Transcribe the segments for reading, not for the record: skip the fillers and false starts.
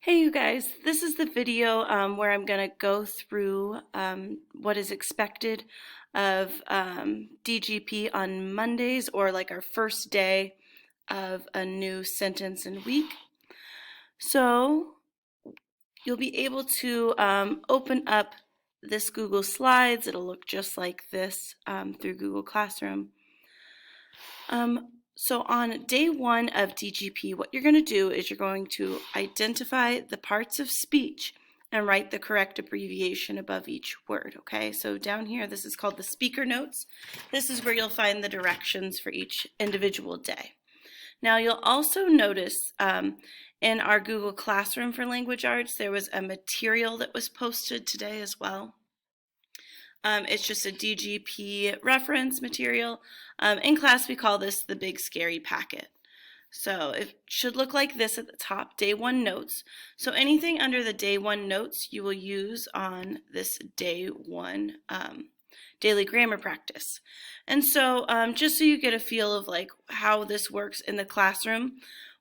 Hey you guys, this is the video where I'm going to go through what is expected of DGP on Mondays, or like our first day of a new sentence and week. So you'll be able to open up this Google Slides. It'll look just like this through Google Classroom. So on day one of DGP, what you're going to do is you're going to identify the parts of speech and write the correct abbreviation above each word, okay? So down here, this is called the speaker notes. This is where you'll find the directions for each individual day. Now you'll also notice in our Google Classroom for Language Arts, there was a material that was posted today as well. It's just a DGP reference material. In class, we call this the big scary packet. So it should look like this at the top, day one notes. So anything under the day one notes you will use on this day one daily grammar practice. And so just so you get a feel of like how this works in the classroom,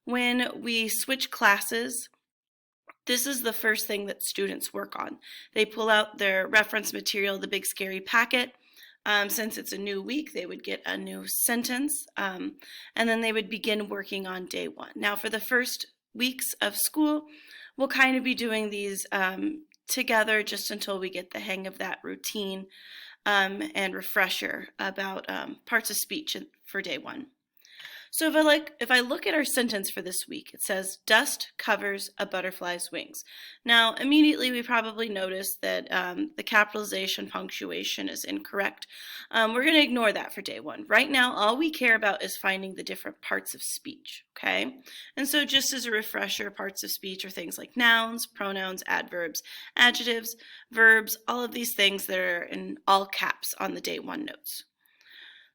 when we switch classes, this is the first thing that students work on. They pull out their reference material, the big scary packet. Since it's a new week, they would get a new sentence, and then they would begin working on day one. Now, for the first weeks of school, we'll kind of be doing these together just until we get the hang of that routine and refresher about parts of speech for day one. So if I look at our sentence for this week, it says, dust covers a butterfly's wings. Now, immediately we probably notice that the capitalization punctuation is incorrect. We're going to ignore that for day one. Right now, all we care about is finding the different parts of speech, okay? And so just as a refresher, parts of speech are things like nouns, pronouns, adverbs, adjectives, verbs, all of these things that are in all caps on the day one notes.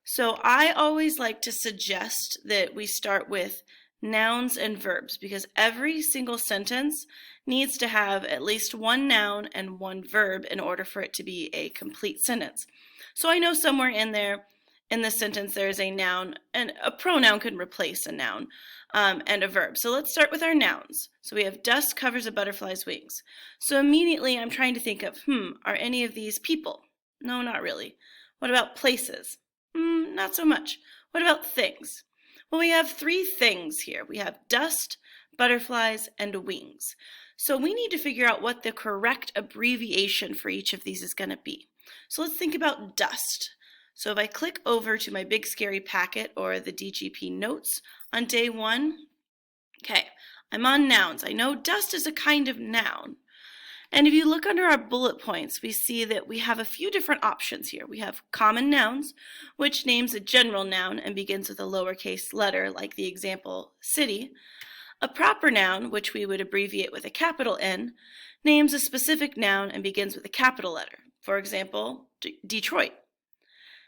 So I always like to suggest that we start with nouns and verbs, because every single sentence needs to have at least one noun and one verb in order for it to be a complete sentence. So I know somewhere in there, in this sentence, there is a noun, and a pronoun can replace a noun and a verb. So let's start with our nouns. So we have dust covers a butterfly's wings. So immediately I'm trying to think of, are any of these people? No, not really. What about places? Not so much. What about things? Well, we have three things here. We have dust, butterflies, and wings. So we need to figure out what the correct abbreviation for each of these is going to be. So let's think about dust. So if I click over to my big scary packet or the DGP notes on day one, okay, I'm on nouns. I know dust is a kind of noun. And if you look under our bullet points, we see that we have a few different options here. We have common nouns, which names a general noun and begins with a lowercase letter, like the example city. A proper noun, which we would abbreviate with a capital N, names a specific noun and begins with a capital letter. For example, Detroit.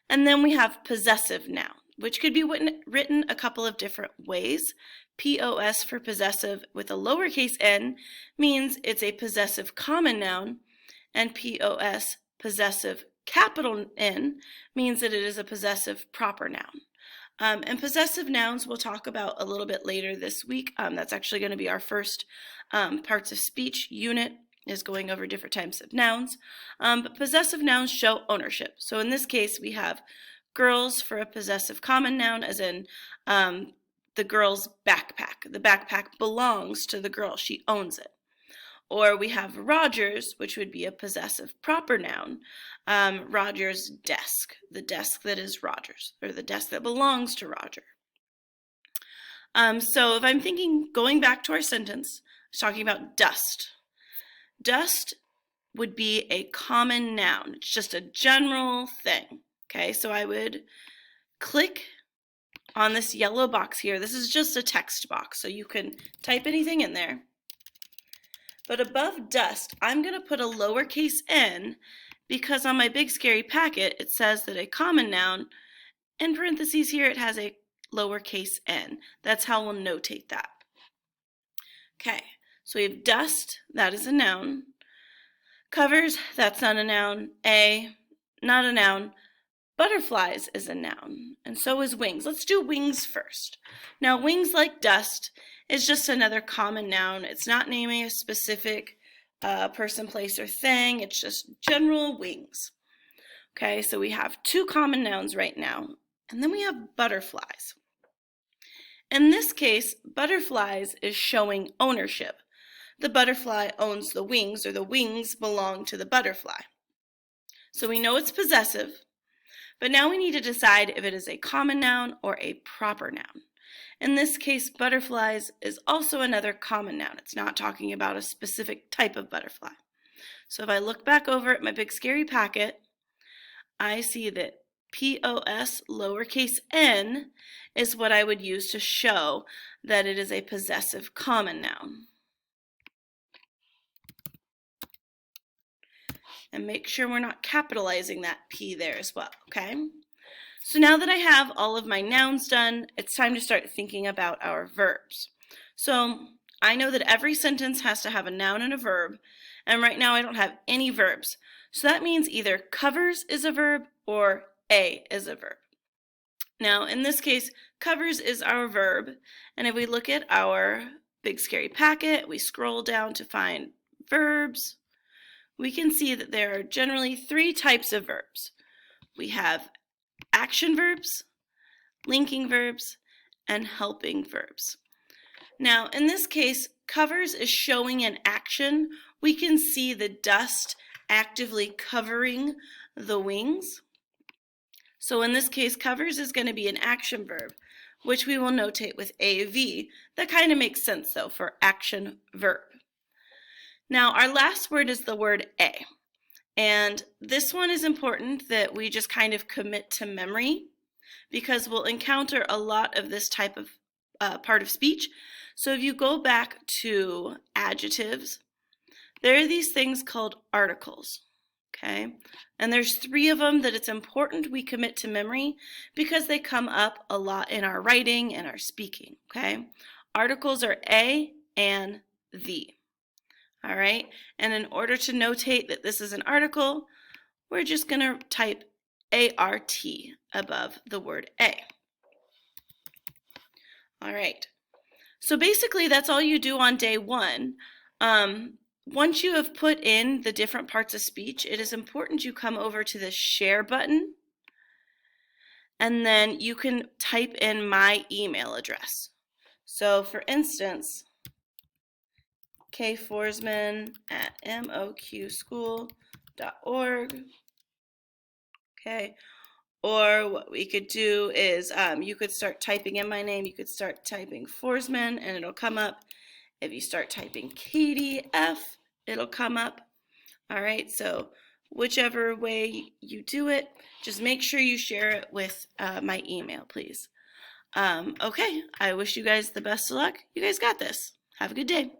And then we have possessive noun, which could be written a couple of different ways. POS for possessive with a lowercase n means it's a possessive common noun, and POS, possessive capital N, means that it is a possessive proper noun. And possessive nouns we'll talk about a little bit later this week. That's actually going to be our first parts of speech unit, is going over different types of nouns. But possessive nouns show ownership. So in this case, we have girls for a possessive common noun, as in the girl's backpack. The backpack belongs to the girl. She owns it. Or we have Rogers, which would be a possessive proper noun. Roger's desk, the desk that is Roger's, or the desk that belongs to Roger. So if I'm thinking, going back to our sentence, I was talking about dust. Dust would be a common noun. It's just a general thing. Okay, so I would click on this yellow box here. This is just a text box, so you can type anything in there. But above dust, I'm going to put a lowercase n, because on my big scary packet, it says that a common noun, in parentheses here, it has a lowercase n. That's how we'll notate that. Okay, so we have dust, that is a noun. Covers, that's not a noun. Not a noun. Butterflies is a noun, and so is wings. Let's do wings first. Now, wings, like dust, is just another common noun. It's not naming a specific person, place, or thing. It's just general wings. Okay, so we have two common nouns right now, and then we have butterflies. In this case, butterflies is showing ownership. The butterfly owns the wings, or the wings belong to the butterfly. So we know it's possessive, but now we need to decide if it is a common noun or a proper noun. In this case, butterflies is also another common noun. It's not talking about a specific type of butterfly. So if I look back over at my big scary packet, I see that POS lowercase n is what I would use to show that it is a possessive common noun. And make sure we're not capitalizing that P there as well, okay? So now that I have all of my nouns done, it's time to start thinking about our verbs. So I know that every sentence has to have a noun and a verb, and right now I don't have any verbs. So that means either covers is a verb or a is a verb. Now in this case, covers is our verb, and if we look at our big scary packet, we scroll down to find verbs, we can see that there are generally three types of verbs. We have action verbs, linking verbs, and helping verbs. Now, in this case, covers is showing an action. We can see the dust actively covering the wings. So in this case, covers is going to be an action verb, which we will notate with AV. That kind of makes sense, though, for action verb. Now, our last word is the word a. And this one is important that we just kind of commit to memory because we'll encounter a lot of this type of part of speech. So if you go back to adjectives, there are these things called articles, okay? And there's three of them that it's important we commit to memory because they come up a lot in our writing and our speaking, okay? Articles are a and the. All right, and in order to notate that this is an article, we're just going to type ART above the word a. All right, so basically that's all you do on day one. Once you have put in the different parts of speech, it is important you come over to the share button, and then you can type in my email address. So for instance, kforsman@moqschool.org. Okay, or what we could do is you could start typing in my name. You could start typing Forsman and it'll come up. If you start typing Katie F, it'll come up. All right, so whichever way you do it, just make sure you share it with my email, please. Okay, I wish you guys the best of luck. You guys got this. Have a good day.